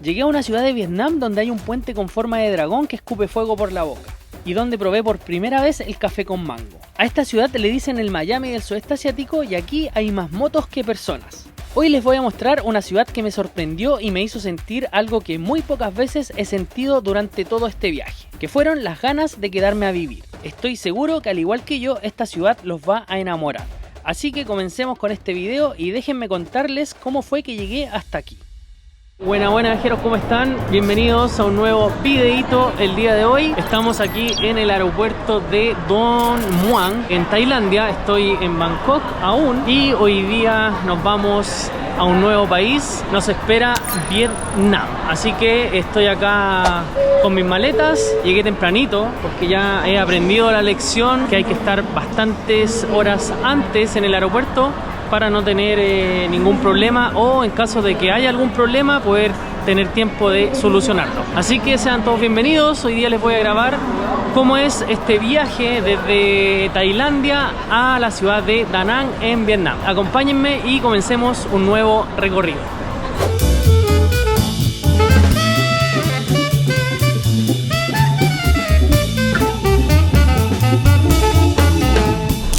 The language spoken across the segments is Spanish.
Llegué a una ciudad de Vietnam donde hay un puente con forma de dragón que escupe fuego por la boca y donde probé por primera vez el café con mango. A esta ciudad le dicen el Miami del sudeste asiático y aquí hay más motos que personas. Hoy les voy a mostrar una ciudad que me sorprendió y me hizo sentir algo que muy pocas veces he sentido durante todo este viaje, que fueron las ganas de quedarme a vivir. Estoy seguro que al igual que yo, esta ciudad los va a enamorar. Así que comencemos con este video y déjenme contarles cómo fue que llegué hasta aquí. Buenas viajeros, ¿cómo están? Bienvenidos a un nuevo videito el día de hoy. Estamos aquí en el aeropuerto de Don Muang, en Tailandia. Estoy en Bangkok aún y hoy día nos vamos a un nuevo país. Nos espera Vietnam. Así que estoy acá con mis maletas. Llegué tempranito porque ya he aprendido la lección que hay que estar bastantes horas antes en el aeropuerto para no tener ningún problema, o en caso de que haya algún problema poder tener tiempo de solucionarlo. Así que sean todos bienvenidos. Hoy día les voy a grabar cómo es este viaje desde Tailandia a la ciudad de Da Nang en Vietnam. Acompáñenme y comencemos un nuevo recorrido.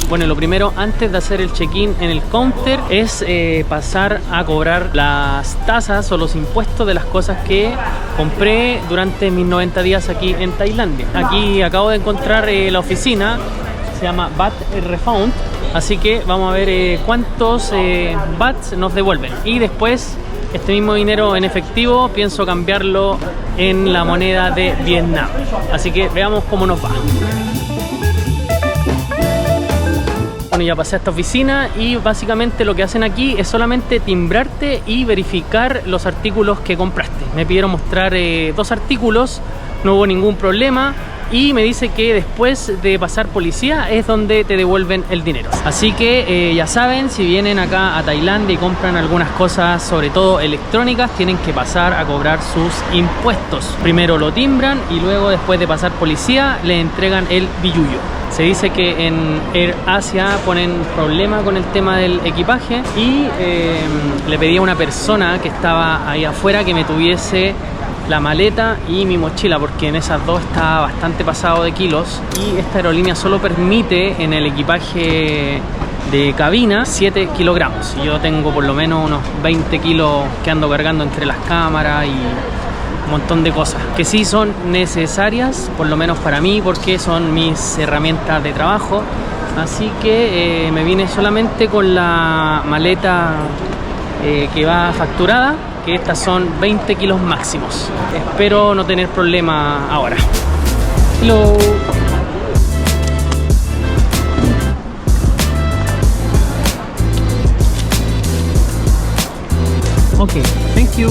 Bueno, lo primero antes de hacer el check-in en el counter es pasar a cobrar las tasas o los impuestos de las cosas que compré durante mis 90 días aquí en Tailandia. Aquí acabo de encontrar la oficina, se llama VAT Refund, así que vamos a ver cuántos BATs nos devuelven. Y después este mismo dinero en efectivo pienso cambiarlo en la moneda de Vietnam. Así que veamos cómo nos va. Bueno, ya pasé a esta oficina y básicamente lo que hacen aquí es solamente timbrarte y verificar los artículos que compraste. Me pidieron mostrar 2 artículos, no hubo ningún problema y me dice que después de pasar policía es donde te devuelven el dinero. Así que ya saben, si vienen acá a Tailandia y compran algunas cosas, sobre todo electrónicas, tienen que pasar a cobrar sus impuestos. Primero lo timbran y luego, después de pasar policía, le entregan el billuyo. Se dice que en Air Asia ponen problema con el tema del equipaje y le pedí a una persona que estaba ahí afuera que me tuviese la maleta y mi mochila, porque en esas dos está bastante pasado de kilos y esta aerolínea solo permite en el equipaje de cabina 7 kilogramos y yo tengo por lo menos unos 20 kilos que ando cargando entre las cámaras y un montón de cosas que sí son necesarias, por lo menos para mí, porque son mis herramientas de trabajo. Así que me vine solamente con la maleta que va facturada, que estas son 20 kilos máximos. Espero no tener problema ahora. Hello. Ok, thank you.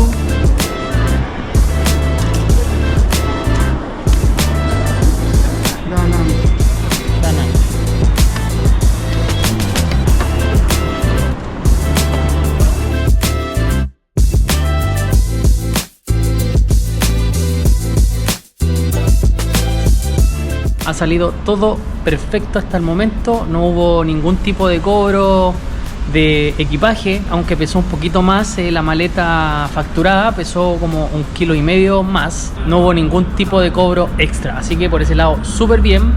Ha salido todo perfecto hasta el momento, no hubo ningún tipo de cobro de equipaje, aunque pesó un poquito más la maleta facturada, pesó como 1,5 kilos más, no hubo ningún tipo de cobro extra, así que por ese lado súper bien.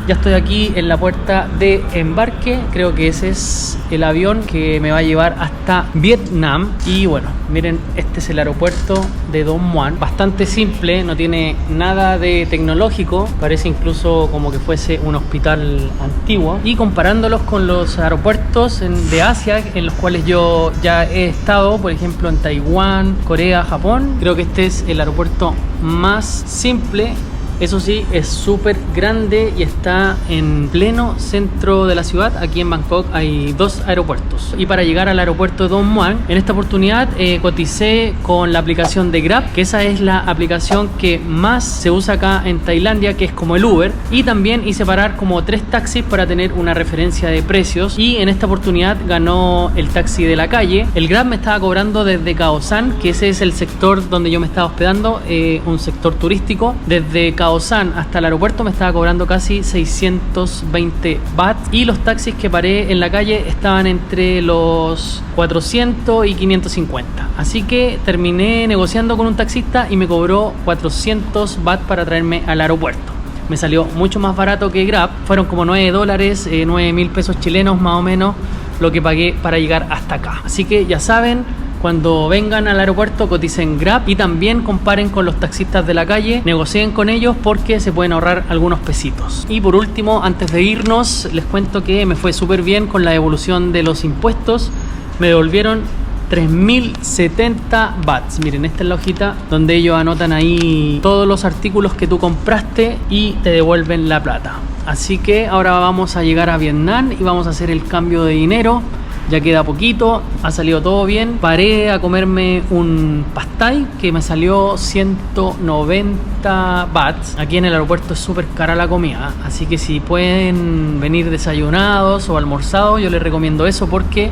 Ya estoy aquí en la puerta de embarque, creo que ese es el avión que me va a llevar hasta Vietnam. Y bueno, miren, este es el aeropuerto de Don Muang, bastante simple, no tiene nada de tecnológico, parece incluso como que fuese un hospital antiguo. Y comparándolos con los aeropuertos de Asia, en los cuales yo ya he estado, por ejemplo en Taiwán, Corea, Japón, creo que este es el aeropuerto más simple. Eso sí, es súper grande y está en pleno centro de la ciudad. Aquí en Bangkok hay 2 aeropuertos. Y para llegar al aeropuerto de Don Muang, en esta oportunidad coticé con la aplicación de Grab, que esa es la aplicación que más se usa acá en Tailandia, que es como el Uber. Y también hice parar como 3 taxis para tener una referencia de precios. Y en esta oportunidad ganó el taxi de la calle. El Grab me estaba cobrando desde Khao San, que ese es el sector donde yo me estaba hospedando, un sector turístico. Desde Khao Aosan hasta el aeropuerto me estaba cobrando casi 620 baht y los taxis que paré en la calle estaban entre los 400 y 550. Así que terminé negociando con un taxista y me cobró 400 baht para traerme al aeropuerto. Me salió mucho más barato que Grab, fueron como $9, 9.000 pesos chilenos más o menos lo que pagué para llegar hasta acá. Así que ya saben, cuando vengan al aeropuerto coticen Grab y también comparen con los taxistas de la calle, negocien con ellos porque se pueden ahorrar algunos pesitos. Y por último, antes de irnos, les cuento que me fue súper bien con la devolución de los impuestos. Me devolvieron 3.070 bahts. Miren, esta es la hojita donde ellos anotan ahí todos los artículos que tú compraste y te devuelven la plata. Así que ahora vamos a llegar a Vietnam y vamos a hacer el cambio de dinero. Ya queda poquito, ha salido todo bien. Paré a comerme un pad thai que me salió 190 bahts. Aquí en el aeropuerto es súper cara la comida, así que si pueden venir desayunados o almorzados, yo les recomiendo eso porque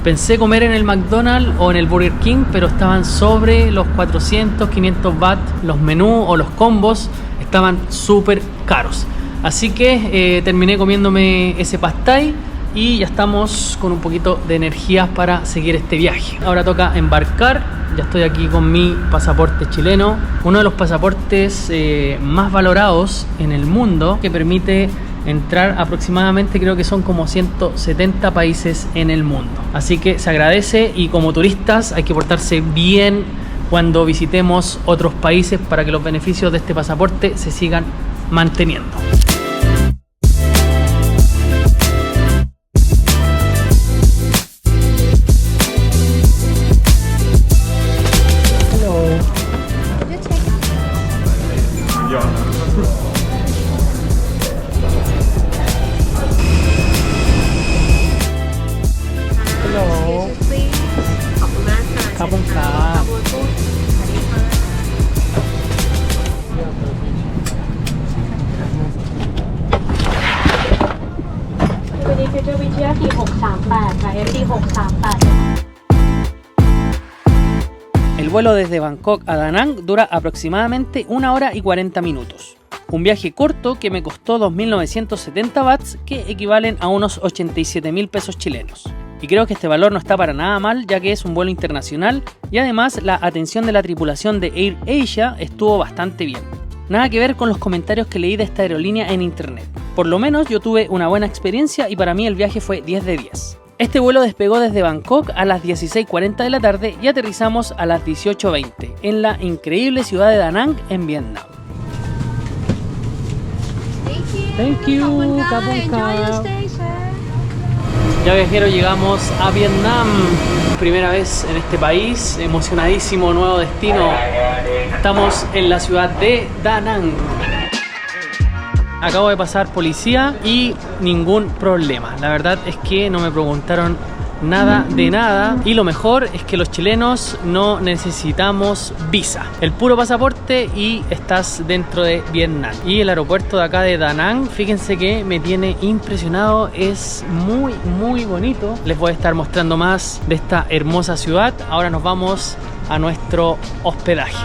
pensé comer en el McDonald's o en el Burger King, pero estaban sobre los 400, 500 baht. Los menús o los combos estaban súper caros. Así que terminé comiéndome ese pad thai y ya estamos con un poquito de energías para seguir este viaje. Ahora toca embarcar. Ya estoy aquí con mi pasaporte chileno, uno de los pasaportes más valorados en el mundo, que permite entrar aproximadamente, creo que son como 170 países en el mundo. Así que se agradece y como turistas hay que portarse bien cuando visitemos otros países para que los beneficios de este pasaporte se sigan manteniendo. El vuelo desde Bangkok a Da Nang dura aproximadamente 1 hora y 40 minutos. Un viaje corto que me costó 2.970 bahts, que equivalen a unos 87.000 pesos chilenos. Y creo que este valor no está para nada mal, ya que es un vuelo internacional y además la atención de la tripulación de Air Asia estuvo bastante bien. Nada que ver con los comentarios que leí de esta aerolínea en internet. Por lo menos yo tuve una buena experiencia y para mí el viaje fue 10 de 10. Este vuelo despegó desde Bangkok a las 16:40 de la tarde y aterrizamos a las 18:20 en la increíble ciudad de Da Nang, en Vietnam. Thank you. Ya viajeros, llegamos a Vietnam. Primera vez en este país, emocionadísimo, nuevo destino. Estamos en la ciudad de Da Nang. Acabo de pasar policía y ningún problema. La verdad es que no me preguntaron nada de nada y lo mejor es que los chilenos no necesitamos visa. El puro pasaporte y estás dentro de Vietnam. Y el aeropuerto de acá de Da Nang, fíjense que me tiene impresionado. Es muy bonito. Les voy a estar mostrando más de esta hermosa ciudad. Ahora nos vamos a nuestro hospedaje.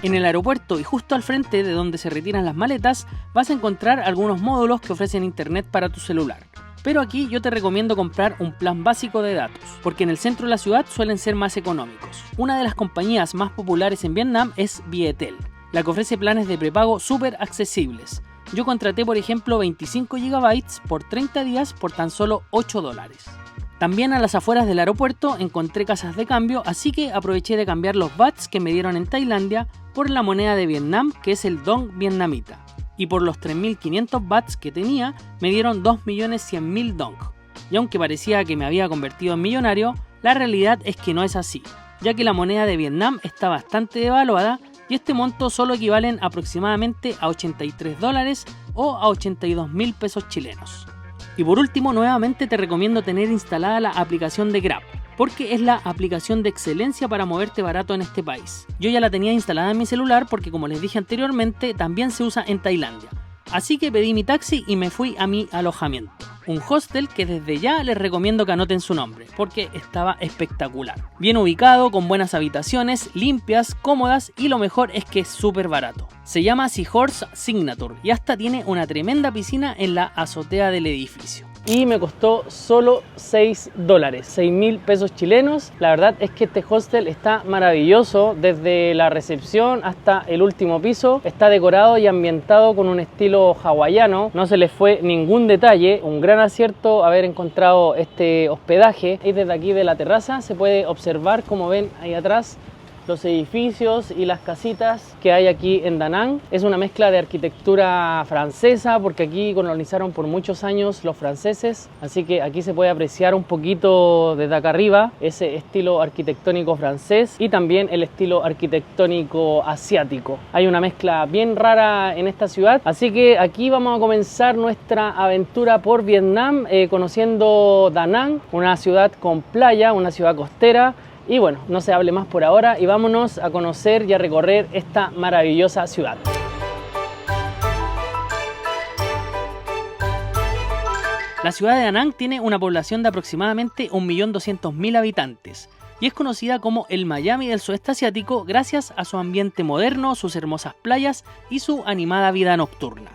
En el aeropuerto y justo al frente de donde se retiran las maletas vas a encontrar algunos módulos que ofrecen internet para tu celular. Pero aquí yo te recomiendo comprar un plan básico de datos, porque en el centro de la ciudad suelen ser más económicos. Una de las compañías más populares en Vietnam es Viettel, la que ofrece planes de prepago súper accesibles. Yo contraté por ejemplo 25 GB por 30 días por tan solo $8. También a las afueras del aeropuerto encontré casas de cambio, así que aproveché de cambiar los bahts que me dieron en Tailandia por la moneda de Vietnam, que es el dong vietnamita. Y por los 3.500 bahts que tenía, me dieron 2.100.000 dong. Y aunque parecía que me había convertido en millonario, la realidad es que no es así, ya que la moneda de Vietnam está bastante devaluada y este monto solo equivalen aproximadamente a $83 o a 82.000 pesos chilenos. Y por último, nuevamente te recomiendo tener instalada la aplicación de Grab, porque es la aplicación de excelencia para moverte barato en este país. Yo ya la tenía instalada en mi celular porque, como les dije anteriormente, también se usa en Tailandia. Así que pedí mi taxi y me fui a mi alojamiento. un hostel que desde ya les recomiendo que anoten su nombre, porque estaba espectacular. Bien ubicado, con buenas habitaciones, limpias, cómodas y lo mejor es que es súper barato. Se llama Seahorse Signature y hasta tiene una tremenda piscina en la azotea del edificio. Y me costó solo $6, 6.000 pesos chilenos. La verdad es que este hostel está maravilloso, desde la recepción hasta el último piso. Está decorado y ambientado con un estilo hawaiano, no se les fue ningún detalle. Un gran acierto haber encontrado este hospedaje. Y desde aquí de la terraza se puede observar, como ven ahí atrás, los edificios y las casitas que hay aquí en Da Nang. Es una mezcla de arquitectura francesa, porque aquí colonizaron por muchos años los franceses, así que aquí se puede apreciar un poquito desde acá arriba ese estilo arquitectónico francés y también el estilo arquitectónico asiático. Hay una mezcla bien rara en esta ciudad, así que aquí vamos a comenzar nuestra aventura por Vietnam, conociendo Da Nang, una ciudad con playa, una ciudad costera. Y bueno, no se hable más por ahora y vámonos a conocer y a recorrer esta maravillosa ciudad. La ciudad de Da Nang tiene una población de aproximadamente 1.200.000 habitantes y es conocida como el Miami del sudeste asiático gracias a su ambiente moderno, sus hermosas playas y su animada vida nocturna.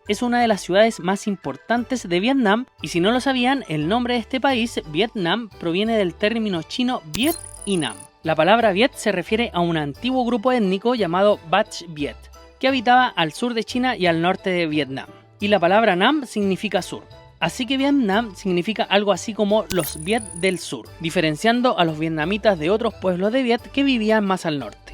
Es una de las ciudades más importantes de Vietnam y si no lo sabían, el nombre de este país, Vietnam, proviene del término chino Viet y Nam. La palabra Viet se refiere a un antiguo grupo étnico llamado Bach Viet, que habitaba al sur de China y al norte de Vietnam. Y la palabra Nam significa sur. Así que Vietnam significa algo así como los Viet del sur, diferenciando a los vietnamitas de otros pueblos de Viet que vivían más al norte.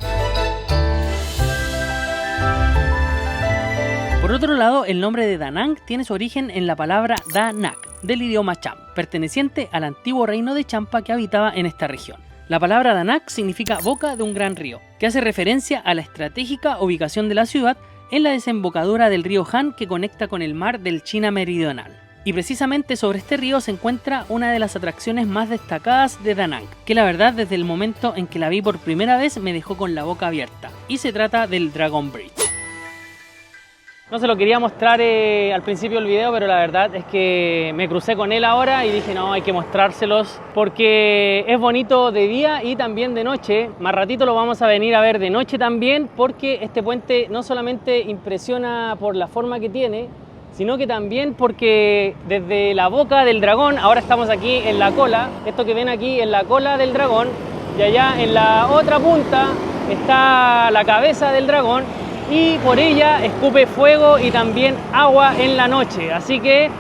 Por otro lado, el nombre de Da Nang tiene su origen en la palabra Da Nang, del idioma Cham, perteneciente al antiguo reino de Champa que habitaba en esta región. La palabra Da Nang significa boca de un gran río, que hace referencia a la estratégica ubicación de la ciudad en la desembocadura del río Han que conecta con el mar del China Meridional. Y precisamente sobre este río se encuentra una de las atracciones más destacadas de Da Nang, que la verdad desde el momento en que la vi por primera vez me dejó con la boca abierta, y se trata del Dragon Bridge. No se lo quería mostrar al principio del video, pero la verdad es que me crucé con él ahora y dije no, hay que mostrárselos porque es bonito de día y también de noche. Más ratito lo vamos a venir a ver de noche también, porque este puente no solamente impresiona por la forma que tiene, sino que también porque desde la boca del dragón, ahora estamos aquí en la cola, esto que ven aquí en la cola del dragón, y allá en la otra punta está la cabeza del dragón, y por ella escupe fuego y también agua en la noche. Así que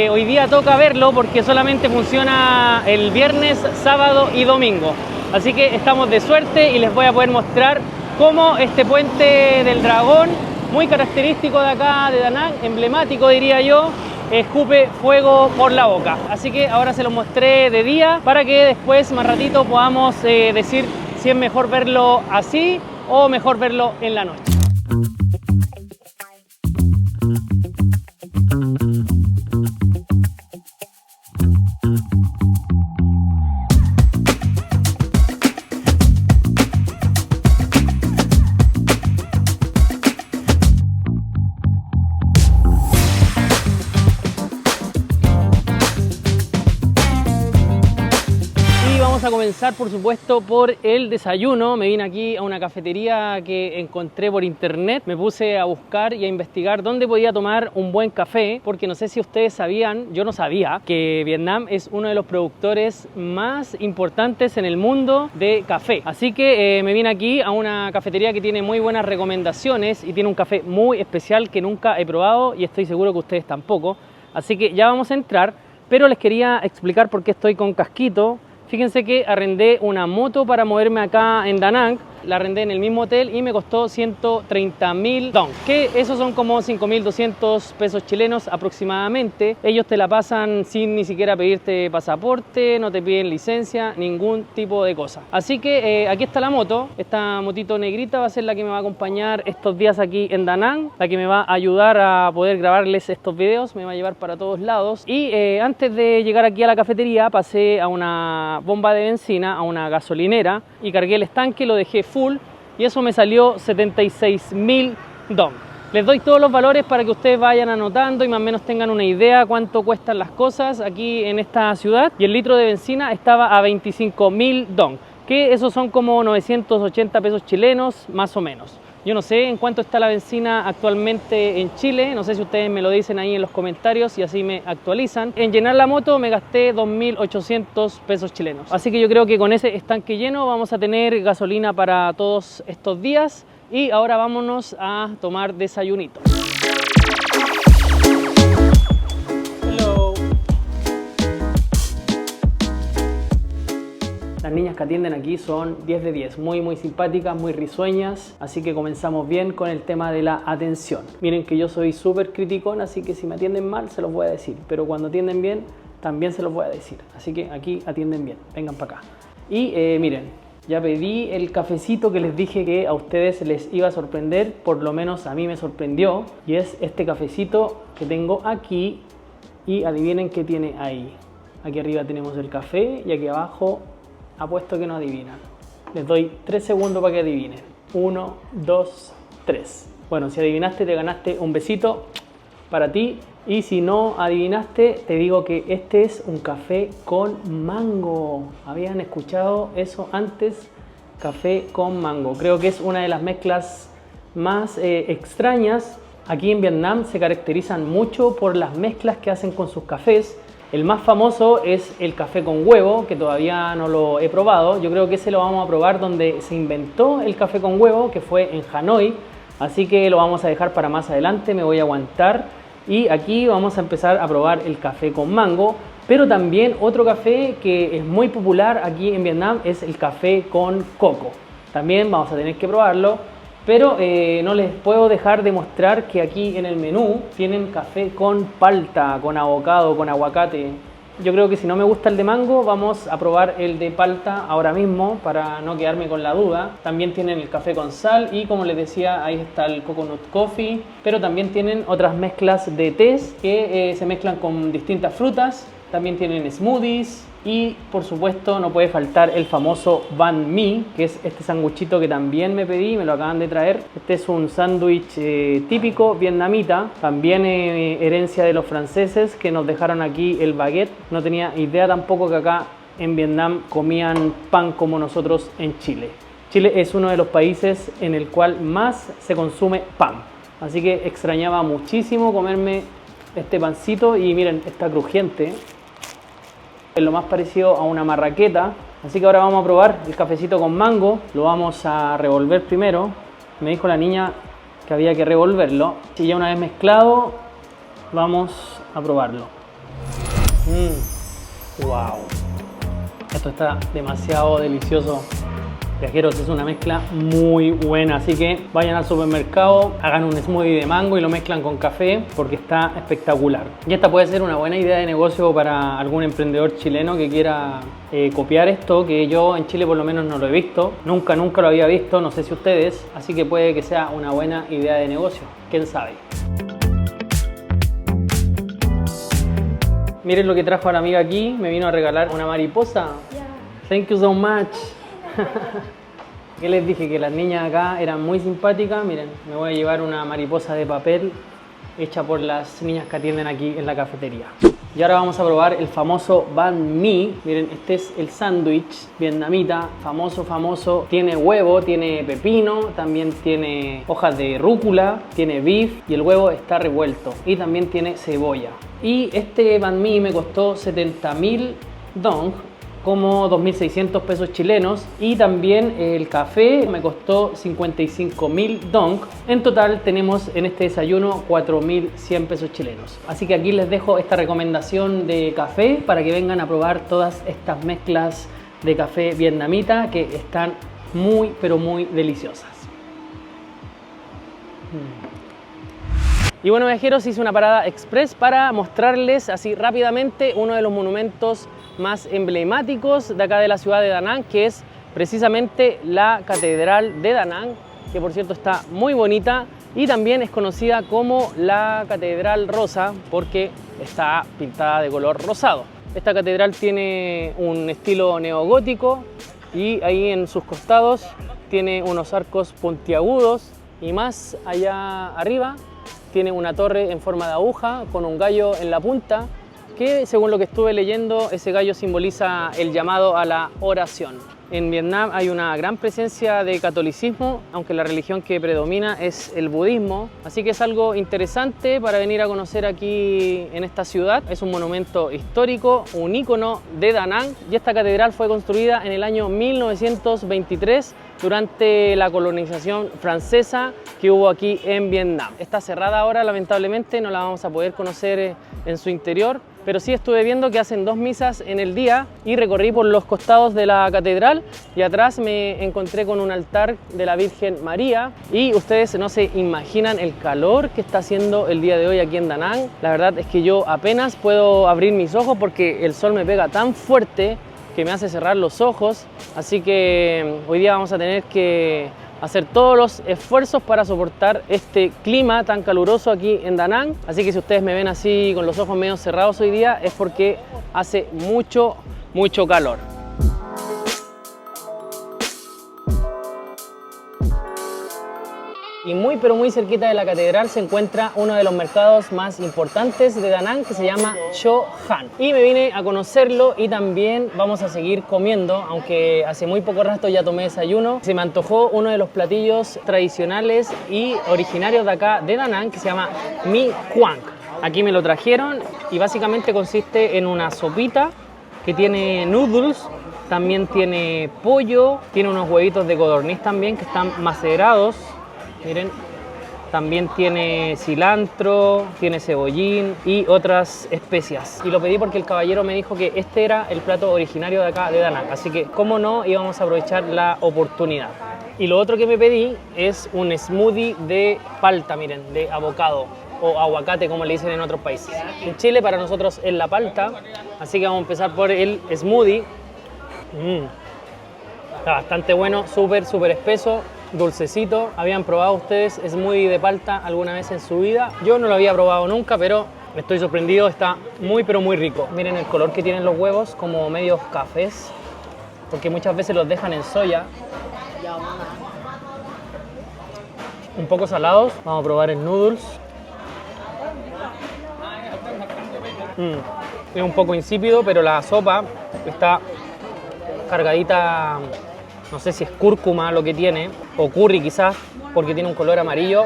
hoy día toca verlo porque solamente funciona el viernes, sábado y domingo. Así que estamos de suerte y les voy a poder mostrar cómo este puente del dragón, muy característico de acá de Da Nang, emblemático diría yo, escupe fuego por la boca. Así que ahora se los mostré de día para que después, más ratito, podamos decir si es mejor verlo así o mejor verlo en la noche. Vamos a comenzar por supuesto por el desayuno. Me vine aquí a una cafetería que encontré por internet, me puse a buscar y a investigar dónde podía tomar un buen café, porque no sé si ustedes sabían, yo no sabía, que Vietnam es uno de los productores más importantes en el mundo de café. Así que me vine aquí a una cafetería que tiene muy buenas recomendaciones y tiene un café muy especial que nunca he probado y estoy seguro que ustedes tampoco. Así que ya vamos a entrar, pero les quería explicar por qué estoy con casquito. Fíjense que arrendé una moto para moverme acá en Da Nang. La arrendé en el mismo hotel y me costó 130.000 dong, que esos son como 5.200 pesos chilenos aproximadamente. Ellos te la pasan sin ni siquiera pedirte pasaporte, no te piden licencia, ningún tipo de cosa. Así que aquí está la moto. Esta motito negrita va a ser la que me va a acompañar estos días aquí en Da Nang, la que me va a ayudar a poder grabarles estos videos, me va a llevar para todos lados. Y antes de llegar aquí a la cafetería pasé a una bomba de benzina, a una gasolinera, y cargué el estanque, lo dejé full y eso me salió 76.000 dong. Les doy todos los valores para que ustedes vayan anotando y más o menos tengan una idea cuánto cuestan las cosas aquí en esta ciudad. Y el litro de benzina estaba a 25.000 dong, que esos son como 980 pesos chilenos más o menos. Yo no sé en cuánto está la benzina actualmente en Chile, no sé si ustedes me lo dicen ahí en los comentarios y así me actualizan. En llenar la moto me gasté 2.800 pesos chilenos. Así que yo creo que con ese estanque lleno vamos a tener gasolina para todos estos días. Y ahora vámonos a tomar desayunito. Hello. Las niñas que atienden aquí son 10 de 10, muy simpáticas, muy risueñas, así que comenzamos bien con el tema de la atención. Miren que yo soy súper criticón, así que si me atienden mal se los voy a decir, pero cuando atienden bien también se los voy a decir, así que aquí atienden bien, vengan para acá. Y miren, ya pedí el cafecito que les dije que a ustedes les iba a sorprender, por lo menos a mí me sorprendió, y es este cafecito que tengo aquí, y adivinen qué tiene ahí. Aquí arriba tenemos el café y aquí abajo apuesto que no adivinan. Les doy 3 segundos para que adivinen. 1, 2, 3. Bueno, si adivinaste te ganaste un besito para ti. Y si no adivinaste, te digo que este es un café con mango. ¿Habían escuchado eso antes? Café con mango. Creo que es una de las mezclas más extrañas. Aquí en Vietnam se caracterizan mucho por las mezclas que hacen con sus cafés. El más famoso es el café con huevo, que todavía no lo he probado. Yo creo que ese lo vamos a probar donde se inventó el café con huevo, que fue en Hanoi. Así que lo vamos a dejar para más adelante, me voy a aguantar. Y aquí vamos a empezar a probar el café con mango, pero también otro café que es muy popular aquí en Vietnam es el café con coco. También vamos a tener que probarlo, pero no les puedo dejar de mostrar que aquí en el menú tienen café con palta, con avocado, con aguacate. Yo creo que si no me gusta el de mango, vamos a probar el de palta ahora mismo para no quedarme con la duda. También tienen el café con sal y como les decía, ahí está el coconut coffee. Pero también tienen otras mezclas de tés que se mezclan con distintas frutas. También tienen smoothies y por supuesto no puede faltar el famoso banh mi, que es este sanguchito que también me pedí, me lo acaban de traer. Este es un sándwich típico vietnamita, también herencia de los franceses que nos dejaron aquí el baguette. No tenía idea tampoco que acá en Vietnam comían pan como nosotros en Chile. Chile es uno de los países en el cual más se consume pan, así que extrañaba muchísimo comerme este pancito y miren, está crujiente. Es lo más parecido a una marraqueta. Así que ahora vamos a probar el cafecito con mango. Lo vamos a revolver primero. Me dijo la niña que había que revolverlo. Y ya una vez mezclado, vamos a probarlo. ¡Wow! Esto está demasiado delicioso. Viajeros, es una mezcla muy buena, así que vayan al supermercado, hagan un smoothie de mango y lo mezclan con café porque está espectacular. Y esta puede ser una buena idea de negocio para algún emprendedor chileno que quiera copiar esto, que yo en Chile por lo menos no lo he visto, nunca lo había visto, no sé si ustedes, así que puede que sea una buena idea de negocio, quién sabe. Miren lo que trajo a la amiga aquí, me vino a regalar una mariposa. Yeah. Thank you so much. Que les dije que las niñas acá eran muy simpáticas. Miren, me voy a llevar una mariposa de papel hecha por las niñas que atienden aquí en la cafetería. Y ahora vamos a probar el famoso banh mi. Miren, este es el sándwich vietnamita, famoso. Tiene huevo, tiene pepino, también tiene hojas de rúcula, tiene beef y el huevo está revuelto. Y también tiene cebolla. Y este banh mi me costó 70.000 dong, como 2.600 pesos chilenos, y también el café me costó 55.000 dong. En total tenemos en este desayuno 4.100 pesos chilenos. Así que aquí les dejo esta recomendación de café para que vengan a probar todas estas mezclas de café vietnamita que están muy pero muy deliciosas. Y bueno, viajeros, hice una parada express para mostrarles así rápidamente uno de los monumentos más emblemáticos de acá de la ciudad de Da Nang, que es precisamente la Catedral de Da Nang, que por cierto está muy bonita y también es conocida como la Catedral Rosa porque está pintada de color rosado. Esta catedral tiene un estilo neogótico y ahí en sus costados tiene unos arcos puntiagudos y más allá arriba tiene una torre en forma de aguja con un gallo en la punta, que según lo que estuve leyendo, ese gallo simboliza el llamado a la oración. En Vietnam hay una gran presencia de catolicismo, aunque la religión que predomina es el budismo, así que es algo interesante para venir a conocer aquí en esta ciudad. Es un monumento histórico, un ícono de Da Nang, y esta catedral fue construida en el año 1923 durante la colonización francesa que hubo aquí en Vietnam. Está cerrada ahora, lamentablemente, no la vamos a poder conocer en su interior, pero sí estuve viendo que hacen 2 misas en el día y recorrí por los costados de la catedral y atrás me encontré con un altar de la Virgen María y ustedes no se imaginan el calor que está haciendo el día de hoy aquí en Da Nang. La verdad es que yo apenas puedo abrir mis ojos porque el sol me pega tan fuerte que me hace cerrar los ojos, así que hoy día vamos a tener que hacer todos los esfuerzos para soportar este clima tan caluroso aquí en Da Nang. Así que si ustedes me ven así con los ojos medio cerrados hoy día es porque hace mucho calor. Y pero muy cerquita de la catedral se encuentra uno de los mercados más importantes de Da Nang, que se llama Cho Han. Y me vine a conocerlo y también vamos a seguir comiendo, aunque hace muy poco rato ya tomé desayuno. Se me antojó uno de los platillos tradicionales y originarios de acá de Da Nang, que se llama Mi Quang. Aquí me lo trajeron y básicamente consiste en una sopita que tiene noodles, también tiene pollo, tiene unos huevitos de codorniz también que están macerados. Miren, también tiene cilantro, tiene cebollín y otras especias. Y lo pedí porque el caballero me dijo que este era el plato originario de acá de Da Nang, así que cómo no íbamos a aprovechar la oportunidad. Y lo otro que me pedí es un smoothie de palta, miren, de avocado o aguacate como le dicen en otros países. En Chile para nosotros es la palta, así que vamos a empezar por el smoothie. Está bastante bueno, súper espeso, dulcecito. ¿Habían probado ustedes smoothie de palta alguna vez en su vida? Yo no lo había probado nunca, pero estoy sorprendido, está muy rico. Miren el color que tienen los huevos, como medios cafés, porque muchas veces los dejan en soya. Un poco salados. Vamos a probar el noodles. Es un poco insípido, pero la sopa está cargadita. No sé si es cúrcuma lo que tiene, o curry quizás, porque tiene un color amarillo,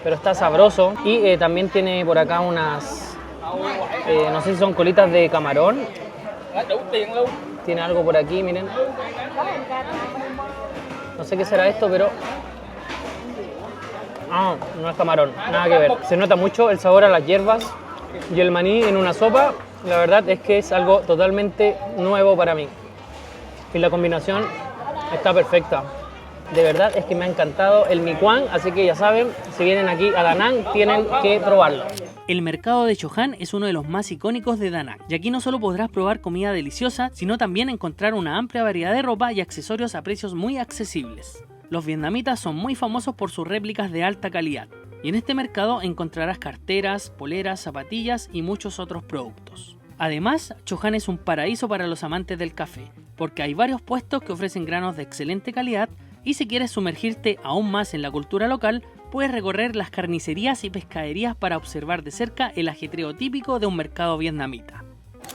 pero está sabroso. Y también tiene por acá unas, no sé si son colitas de camarón. Tiene algo por aquí, miren. No sé qué será esto, pero... no es camarón, nada que ver. Se nota mucho el sabor a las hierbas y el maní en una sopa. La verdad es que es algo totalmente nuevo para mí. Y la combinación está perfecta. De verdad es que me ha encantado el Mi Quang, así que ya saben, si vienen aquí a Da Nang tienen que probarlo. El mercado de Cho Han es uno de los más icónicos de Da Nang, y aquí no solo podrás probar comida deliciosa, sino también encontrar una amplia variedad de ropa y accesorios a precios muy accesibles. Los vietnamitas son muy famosos por sus réplicas de alta calidad, y en este mercado encontrarás carteras, poleras, zapatillas y muchos otros productos. Además, Cho Han es un paraíso para los amantes del café, porque hay varios puestos que ofrecen granos de excelente calidad y si quieres sumergirte aún más en la cultura local, puedes recorrer las carnicerías y pescaderías para observar de cerca el ajetreo típico de un mercado vietnamita.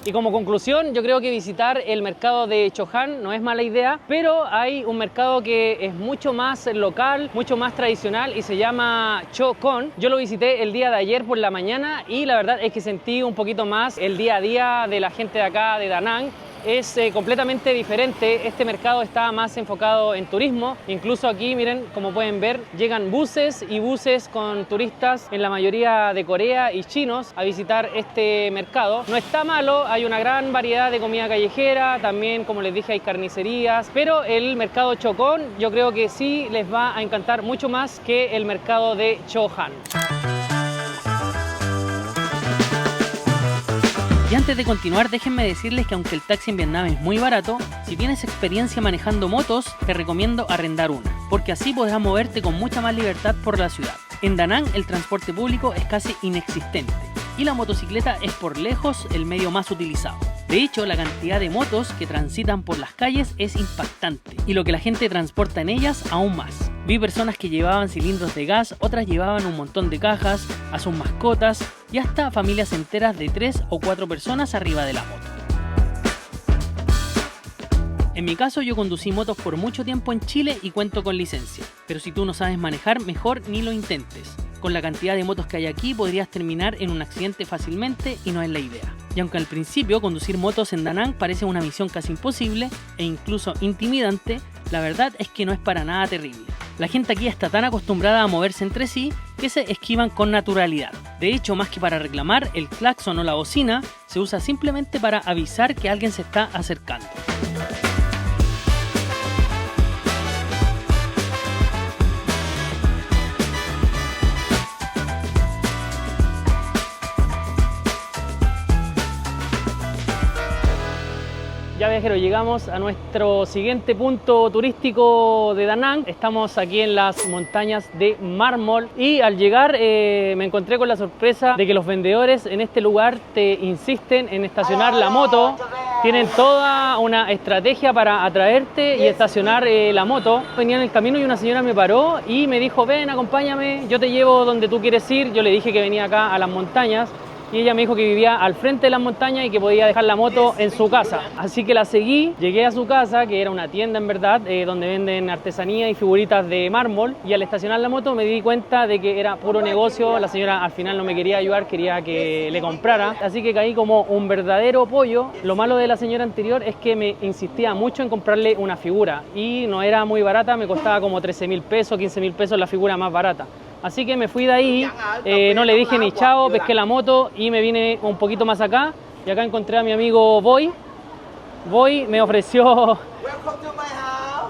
Y como conclusión, yo creo que visitar el mercado de Cho Han no es mala idea, pero hay un mercado que es mucho más local, mucho más tradicional y se llama Cho Con. Yo lo visité el día de ayer por la mañana y la verdad es que sentí un poquito más el día a día de la gente de acá de Da Nang. Es completamente diferente, este mercado está más enfocado en turismo, incluso aquí miren como pueden ver llegan buses y buses con turistas en la mayoría de Corea y chinos a visitar este mercado. No está malo, hay una gran variedad de comida callejera, también como les dije hay carnicerías, pero el mercado Cho Con yo creo que sí les va a encantar mucho más que el mercado de Cho Han. Y antes de continuar, déjenme decirles que aunque el taxi en Vietnam es muy barato, si tienes experiencia manejando motos, te recomiendo arrendar una, porque así podrás moverte con mucha más libertad por la ciudad. En Da Nang el transporte público es casi inexistente, y la motocicleta es por lejos el medio más utilizado. De hecho, la cantidad de motos que transitan por las calles es impactante, y lo que la gente transporta en ellas aún más. Vi personas que llevaban cilindros de gas, otras llevaban un montón de cajas, a sus mascotas y hasta familias enteras de 3 o 4 personas arriba de la moto. En mi caso, yo conducí motos por mucho tiempo en Chile y cuento con licencia, pero si tú no sabes manejar, mejor ni lo intentes. Con la cantidad de motos que hay aquí podrías terminar en un accidente fácilmente y no es la idea. Y aunque al principio conducir motos en Da Nang parece una misión casi imposible e incluso intimidante, la verdad es que no es para nada terrible. La gente aquí está tan acostumbrada a moverse entre sí que se esquivan con naturalidad. De hecho, más que para reclamar, el claxon o la bocina se usa simplemente para avisar que alguien se está acercando. Ya, viajeros, llegamos a nuestro siguiente punto turístico de Da Nang. Estamos aquí en las montañas de Mármol y al llegar me encontré con la sorpresa de que los vendedores en este lugar te insisten en estacionar la moto. Tienen toda una estrategia para atraerte y estacionar la moto. Venía en el camino y una señora me paró y me dijo: ven, acompáñame, yo te llevo donde tú quieres ir. Yo le dije que venía acá a las montañas. Y ella me dijo que vivía al frente de las montañas y que podía dejar la moto en su casa. Así que la seguí, llegué a su casa, que era una tienda en verdad, donde venden artesanía y figuritas de mármol. Y al estacionar la moto me di cuenta de que era puro negocio. La señora al final no me quería ayudar, quería que le comprara. Así que caí como un verdadero pollo. Lo malo de la señora anterior es que me insistía mucho en comprarle una figura. Y no era muy barata, me costaba como 13.000 pesos, 15.000 pesos la figura más barata. Así que me fui de ahí, no le dije ni chao, pesqué la moto y me vine un poquito más acá. Y acá encontré a mi amigo Boy. Boy me ofreció...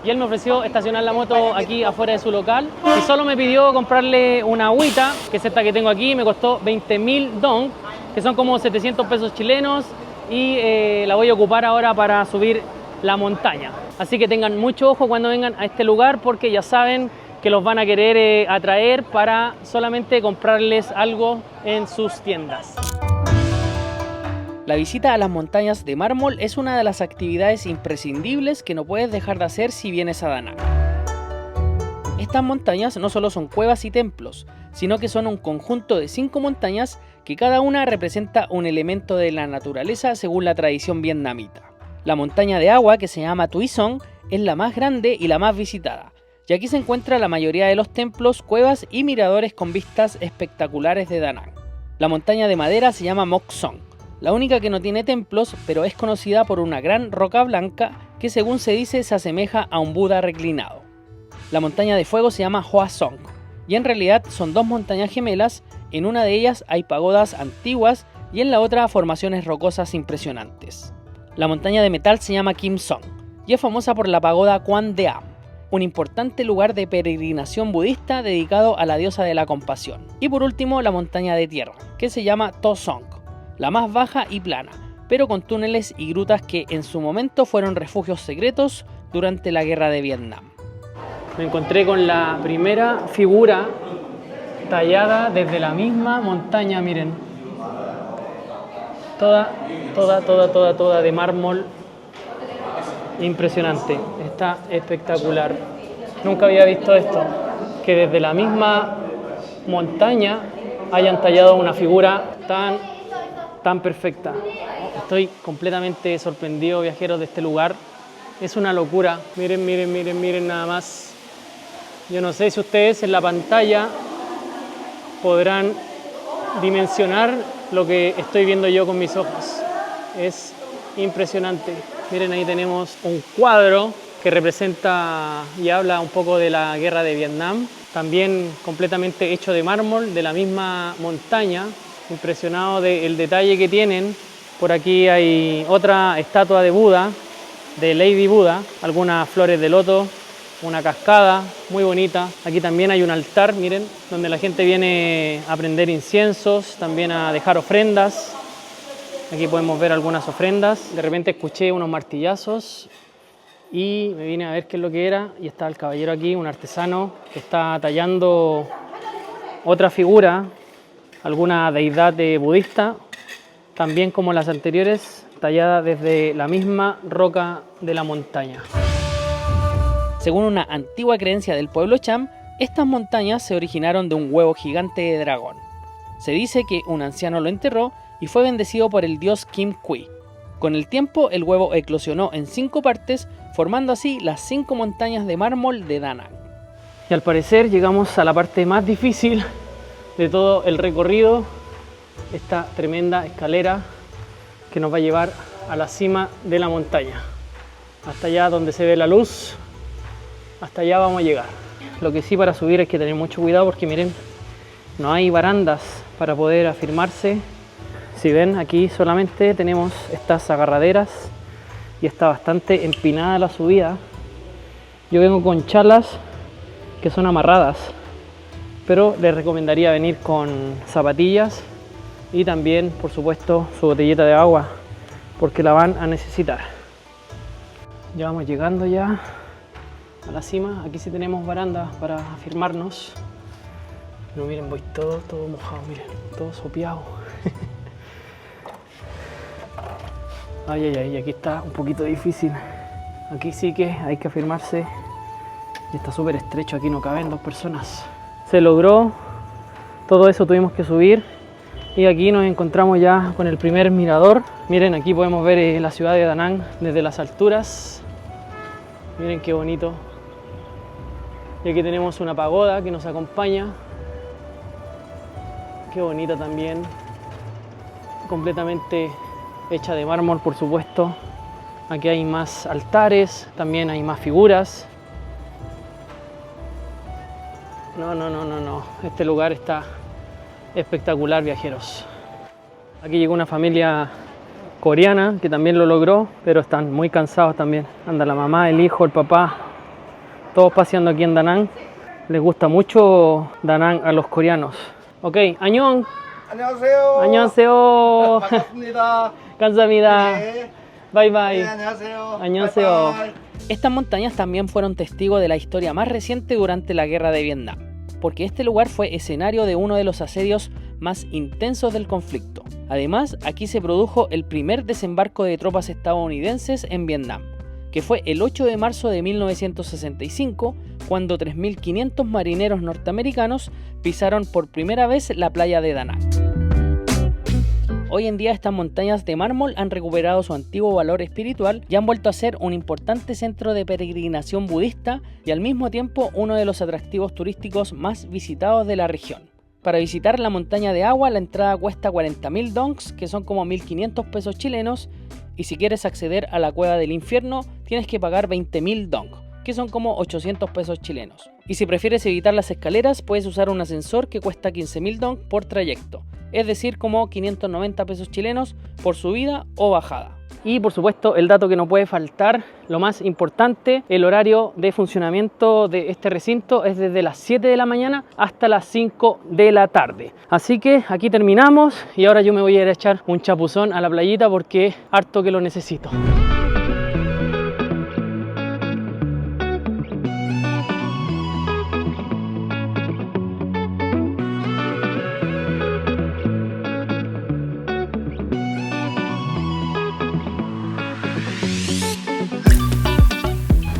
Y él me ofreció estacionar la moto aquí afuera de su local. Y solo me pidió comprarle una agüita, que es esta que tengo aquí. Me costó 20.000 dong, que son como 700 pesos chilenos. Y la voy a ocupar ahora para subir la montaña. Así que tengan mucho ojo cuando vengan a este lugar, porque ya saben que los van a querer atraer para solamente comprarles algo en sus tiendas. La visita a las montañas de Mármol es una de las actividades imprescindibles que no puedes dejar de hacer si vienes a Da Nang. Estas montañas no solo son cuevas y templos, sino que son un conjunto de 5 montañas que cada una representa un elemento de la naturaleza según la tradición vietnamita. La montaña de agua, que se llama Tuy Son, es la más grande y la más visitada. Y aquí se encuentra la mayoría de los templos, cuevas y miradores con vistas espectaculares de Da Nang. La montaña de madera se llama Moc Song, la única que no tiene templos, pero es conocida por una gran roca blanca que, según se dice, se asemeja a un Buda reclinado. La montaña de fuego se llama Hoa Song, y en realidad son 2 montañas gemelas. En una de ellas hay pagodas antiguas y en la otra formaciones rocosas impresionantes. La montaña de metal se llama Kim Song y es famosa por la pagoda Quan De Am, un importante lugar de peregrinación budista dedicado a la diosa de la compasión. Y por último, la montaña de tierra, que se llama To Song, la más baja y plana, pero con túneles y grutas que en su momento fueron refugios secretos durante la guerra de Vietnam. Me encontré con la primera figura tallada desde la misma montaña, miren. Toda de mármol. Impresionante, está espectacular. Nunca había visto esto, que desde la misma montaña hayan tallado una figura tan perfecta. Estoy completamente sorprendido, viajeros, de este lugar. Es una locura. Miren nada más. Yo no sé si ustedes en la pantalla podrán dimensionar lo que estoy viendo yo con mis ojos. Es impresionante. Miren, ahí tenemos un cuadro que representa y habla un poco de la guerra de Vietnam. También completamente hecho de mármol, de la misma montaña. Impresionado del detalle que tienen. Por aquí hay otra estatua de Buda, de Lady Buda, algunas flores de loto, una cascada muy bonita. Aquí también hay un altar, miren, donde la gente viene a prender inciensos, también a dejar ofrendas. Aquí podemos ver algunas ofrendas. De repente escuché unos martillazos y me vine a ver qué es lo que era. Y está el caballero aquí, un artesano, que está tallando otra figura, alguna deidad budista, también como las anteriores, tallada desde la misma roca de la montaña. Según una antigua creencia del pueblo Cham, estas montañas se originaron de un huevo gigante de dragón. Se dice que un anciano lo enterró y fue bendecido por el dios Kim Kui. Con el tiempo, el huevo eclosionó en 5 partes, formando así las 5 montañas de mármol de Da Nang. Y al parecer llegamos a la parte más difícil de todo el recorrido, esta tremenda escalera que nos va a llevar a la cima de la montaña. Hasta allá donde se ve la luz, hasta allá vamos a llegar. Lo que sí, para subir hay que tener mucho cuidado porque miren, no hay barandas para poder afirmarse. Si ven, aquí solamente tenemos estas agarraderas y está bastante empinada la subida. Yo vengo con chalas que son amarradas, pero les recomendaría venir con zapatillas y también, por supuesto, su botellita de agua, porque la van a necesitar. Ya vamos llegando ya a la cima. Aquí sí tenemos barandas para afirmarnos. Pero miren, voy todo mojado, miren, todo sopeado. Ay, aquí está un poquito difícil. Aquí sí que hay que afirmarse. Está súper estrecho, aquí no caben 2 personas. Se logró, todo eso tuvimos que subir. Y aquí nos encontramos ya con el primer mirador. Miren, aquí podemos ver la ciudad de Da Nang desde las alturas. Miren qué bonito. Y aquí tenemos una pagoda que nos acompaña. Qué bonita también. Completamente hecha de mármol, por supuesto. Aquí hay más altares, también hay más figuras. No. Este lugar está espectacular, viajeros. Aquí llegó una familia coreana que también lo logró, pero están muy cansados también. Anda la mamá, el hijo, el papá, todos paseando aquí en Da Nang. Les gusta mucho Da Nang a los coreanos. Ok, 안녕. 안녕하세요. 안녕하세요. 반갑습니다. 감사합니다. 네. Bye bye. 네, 안녕하세요. 안녕하세요. Bye, bye. Estas montañas también fueron testigo de la historia más reciente durante la Guerra de Vietnam, porque este lugar fue escenario de uno de los asedios más intensos del conflicto. Además, aquí se produjo el primer desembarco de tropas estadounidenses en Vietnam, que fue el 8 de marzo de 1965, cuando 3.500 marineros norteamericanos pisaron por primera vez la playa de Da Nang. Hoy en día estas montañas de mármol han recuperado su antiguo valor espiritual y han vuelto a ser un importante centro de peregrinación budista y al mismo tiempo uno de los atractivos turísticos más visitados de la región. Para visitar la montaña de agua la entrada cuesta 40.000 dongs, que son como 1.500 pesos chilenos, y si quieres acceder a la cueva del infierno tienes que pagar 20.000 dong, que son como 800 pesos chilenos. Y si prefieres evitar las escaleras puedes usar un ascensor que cuesta 15.000 dong por trayecto, es decir, como 590 pesos chilenos por subida o bajada. Y por supuesto el dato que no puede faltar, lo más importante, el horario de funcionamiento de este recinto es desde las 7 de la mañana hasta las 5 de la tarde. Así que aquí terminamos y ahora yo me voy a ir a echar un chapuzón a la playita porque harto que lo necesito.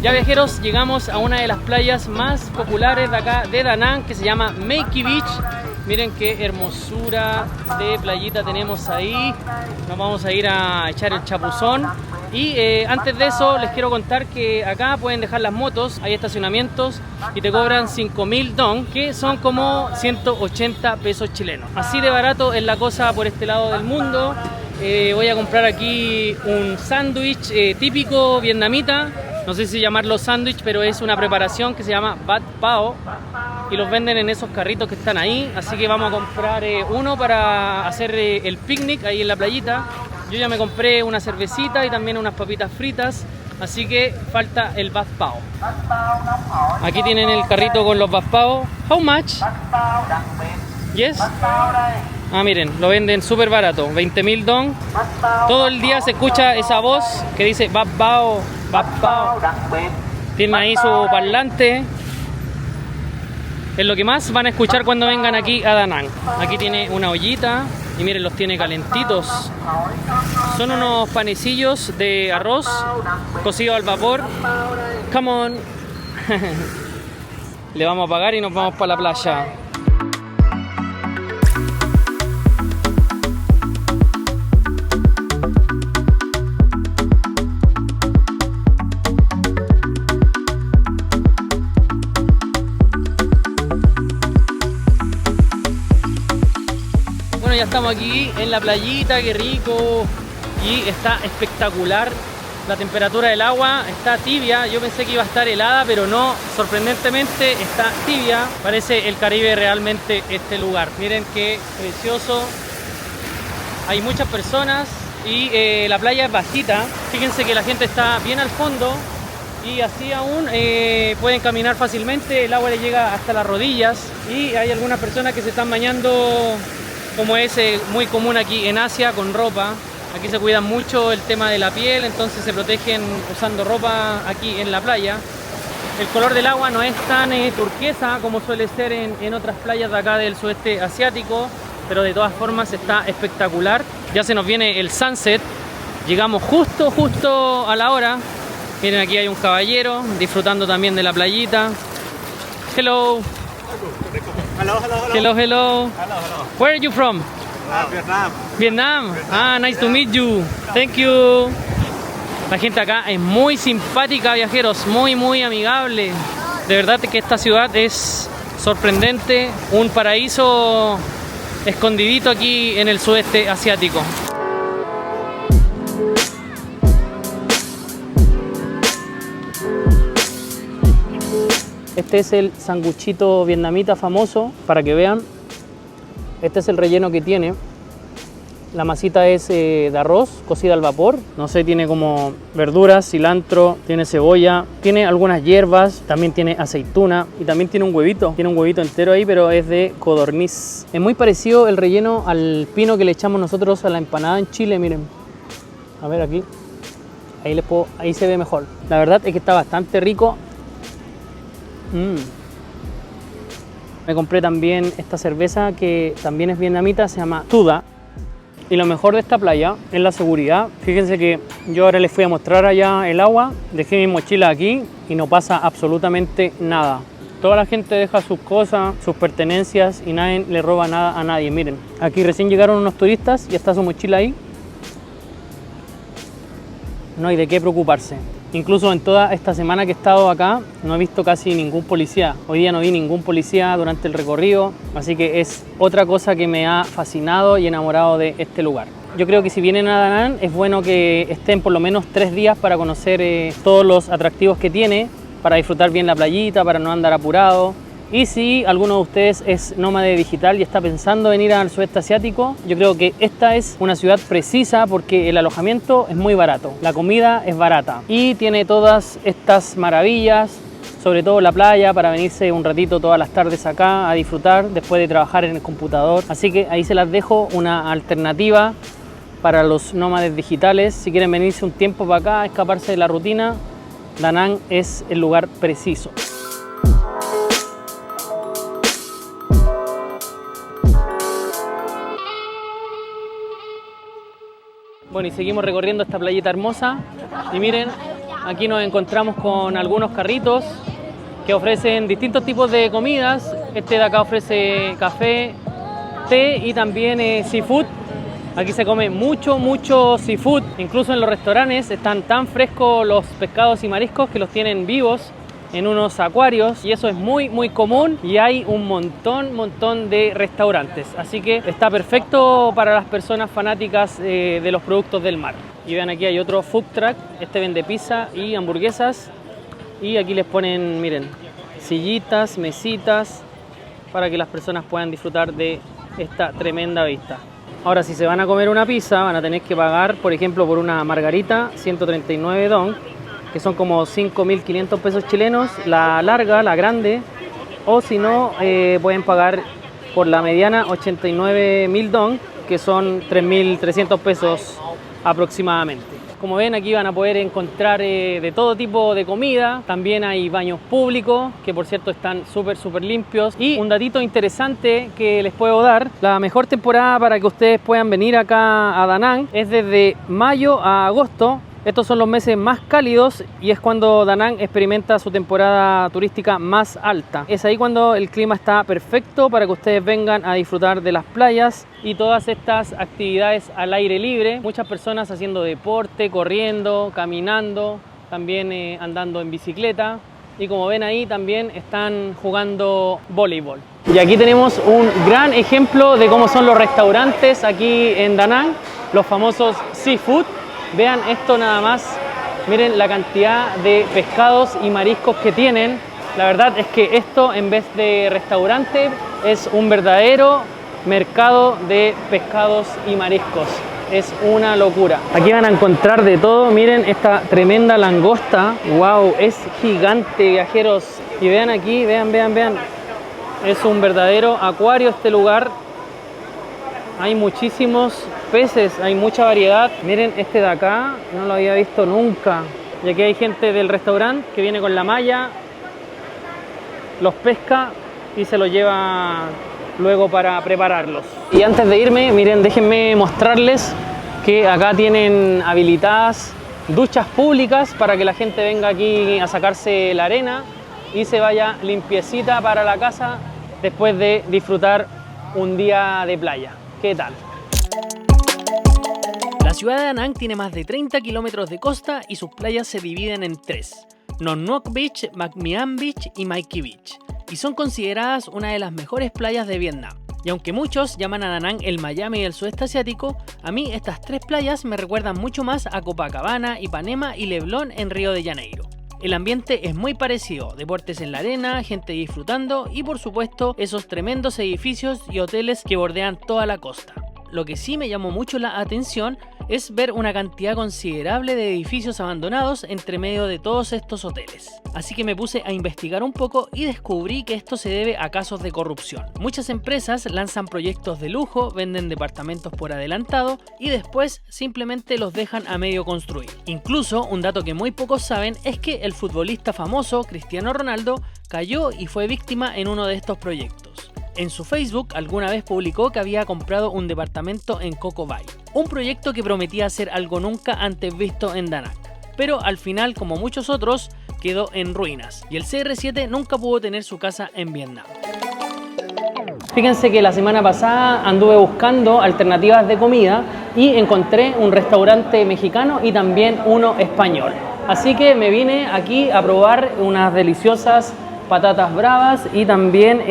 Ya viajeros, llegamos a una de las playas más populares de acá de Da Nang, que se llama Mae Ki Beach. Miren qué hermosura de playita tenemos ahí. Nos vamos a ir a echar el chapuzón. Y antes de eso les quiero contar que acá pueden dejar las motos, hay estacionamientos y te cobran 5.000 dong, que son como 180 pesos chilenos. Así de barato es la cosa por este lado del mundo. Voy a comprar aquí un sándwich típico vietnamita. No sé si llamarlo sándwich, pero es una preparación que se llama Bat Pao y los venden en esos carritos que están ahí. Así que vamos a comprar uno para hacer el picnic ahí en la playita. Yo ya me compré una cervecita y también unas papitas fritas, así que falta el Bat Pao. Aquí tienen el carrito con los Bat Pao. How much? Yes. Ah, miren, lo venden súper barato, 20.000 dong. Todo el día se escucha esa voz que dice Bat Pao, Bat Pao. Tienen ahí su parlante. Es lo que más van a escuchar cuando vengan aquí a Da Nang. Aquí tiene una ollita y miren, los tiene calentitos. Son unos panecillos de arroz cocido al vapor. Come on. Le vamos a pagar y nos vamos para la playa. Bueno, ya estamos aquí en la playita, qué rico. Y está espectacular. La temperatura del agua está tibia. Yo pensé que iba a estar helada, pero no. Sorprendentemente está tibia. Parece el Caribe realmente este lugar. Miren qué precioso. Hay muchas personas y la playa es bajita. Fíjense que la gente está bien al fondo y así aún pueden caminar fácilmente. El agua le llega hasta las rodillas y hay algunas personas que se están bañando, como es muy común aquí en Asia, con ropa. Aquí se cuidan mucho el tema de la piel, entonces se protegen usando ropa aquí en la playa. El color del agua no es tan turquesa como suele ser en otras playas de acá del sudeste asiático, pero de todas formas está espectacular. Ya se nos viene el sunset, llegamos justo a la hora. Miren, aquí hay un caballero disfrutando también de la playita. Hello. Hello. Where are you from? Vietnam. Vietnam. Ah, nice to meet you. Thank you. La gente acá es muy simpática, viajeros, muy amigable. De verdad que esta ciudad es sorprendente, un paraíso escondidito aquí en el sudeste asiático. Este es el sanguchito vietnamita famoso, para que vean. Este es el relleno que tiene. La masita es de arroz cocida al vapor. No sé, tiene como verduras, cilantro, tiene cebolla, tiene algunas hierbas, también tiene aceituna y también tiene un huevito. Tiene un huevito entero ahí, pero es de codorniz. Es muy parecido el relleno al pino que le echamos nosotros a la empanada en Chile, miren. A ver aquí. Ahí se ve mejor. La verdad es que está bastante rico. Me compré también esta cerveza que también es vietnamita, se llama Tuda. Y lo mejor de esta playa es la seguridad. Fíjense que yo ahora les fui a mostrar allá el agua, dejé mi mochila aquí y no pasa absolutamente nada. Toda la gente deja sus cosas, sus pertenencias y nadie le roba nada a nadie. Miren, aquí recién llegaron unos turistas y está su mochila ahí. No hay de qué preocuparse. Incluso en toda esta semana que he estado acá no he visto casi ningún policía. Hoy día no vi ningún policía durante el recorrido, así que es otra cosa que me ha fascinado y enamorado de este lugar. Yo creo que si vienen a Da Nang es bueno que estén por lo menos 3 días para conocer todos los atractivos que tiene, para disfrutar bien la playita, para no andar apurado. Y si alguno de ustedes es nómade digital y está pensando venir al sudeste asiático, yo creo que esta es una ciudad precisa porque el alojamiento es muy barato, la comida es barata y tiene todas estas maravillas, sobre todo la playa, para venirse un ratito todas las tardes acá a disfrutar después de trabajar en el computador. Así que ahí se las dejo, una alternativa para los nómades digitales. Si quieren venirse un tiempo para acá, escaparse de la rutina, Da Nang es el lugar preciso. Bueno, y seguimos recorriendo esta playita hermosa y miren, aquí nos encontramos con algunos carritos que ofrecen distintos tipos de comidas. Este de acá ofrece café, té y también seafood. Aquí se come mucho seafood, incluso en los restaurantes están tan frescos los pescados y mariscos que los tienen vivos en unos acuarios y eso es muy común y hay un montón de restaurantes, así que está perfecto para las personas fanáticas de los productos del mar. Y vean, aquí hay otro food truck, este vende pizza y hamburguesas y aquí les ponen, miren, sillitas, mesitas para que las personas puedan disfrutar de esta tremenda vista. Ahora, si se van a comer una pizza van a tener que pagar, por ejemplo, por una margarita 139 dong, que son como 5.500 pesos chilenos, la larga, la grande, o si no, pueden pagar por la mediana 89.000 dong, que son 3.300 pesos aproximadamente. Como ven, aquí van a poder encontrar de todo tipo de comida. También hay baños públicos, que por cierto están súper limpios. Y un datito interesante que les puedo dar: la mejor temporada para que ustedes puedan venir acá a Da Nang es desde mayo a agosto, Estos son los meses más cálidos y es cuando Da Nang experimenta su temporada turística más alta. Es ahí cuando el clima está perfecto para que ustedes vengan a disfrutar de las playas y todas estas actividades al aire libre. Muchas personas haciendo deporte, corriendo, caminando, también andando en bicicleta. Y como ven ahí también están jugando voleibol. Y aquí tenemos un gran ejemplo de cómo son los restaurantes aquí en Da Nang, los famosos seafood. Vean esto nada más, miren la cantidad de pescados y mariscos que tienen. La verdad es que esto, en vez de restaurante, es un verdadero mercado de pescados y mariscos. Es una locura. Aquí van a encontrar de todo. Miren esta tremenda langosta. Wow, es gigante, viajeros. Y vean aquí, vean. Es un verdadero acuario este lugar. Hay muchísimos peces, hay mucha variedad. Miren este de acá, no lo había visto nunca. Y aquí hay gente del restaurante que viene con la malla, los pesca y se los lleva luego para prepararlos. Y antes de irme, miren, déjenme mostrarles que acá tienen habilitadas duchas públicas para que la gente venga aquí a sacarse la arena y se vaya limpiecita para la casa después de disfrutar un día de playa. ¿Qué tal? La ciudad de Da Nang tiene más de 30 kilómetros de costa y sus playas se dividen en tres: Non Ngoc Beach, Mac Mian Beach y Mai Ki Beach, y son consideradas una de las mejores playas de Vietnam. Y aunque muchos llaman a Da Nang el Miami del sudeste asiático, a mí estas tres playas me recuerdan mucho más a Copacabana, Ipanema y Leblon en Río de Janeiro. El ambiente es muy parecido, deportes en la arena, gente disfrutando y por supuesto esos tremendos edificios y hoteles que bordean toda la costa. Lo que sí me llamó mucho la atención es ver una cantidad considerable de edificios abandonados entre medio de todos estos hoteles. Así que me puse a investigar un poco y descubrí que esto se debe a casos de corrupción. Muchas empresas lanzan proyectos de lujo, venden departamentos por adelantado y después simplemente los dejan a medio construir. Incluso, un dato que muy pocos saben es que el futbolista famoso Cristiano Ronaldo cayó y fue víctima en uno de estos proyectos. En su Facebook alguna vez publicó que había comprado un departamento en Coco Bay, un proyecto que prometía ser algo nunca antes visto en Da Nang, pero al final, como muchos otros, quedó en ruinas y el CR7 nunca pudo tener su casa en Vietnam. Fíjense que la semana pasada anduve buscando alternativas de comida y encontré un restaurante mexicano y también uno español. Así que me vine aquí a probar unas deliciosas patatas bravas y también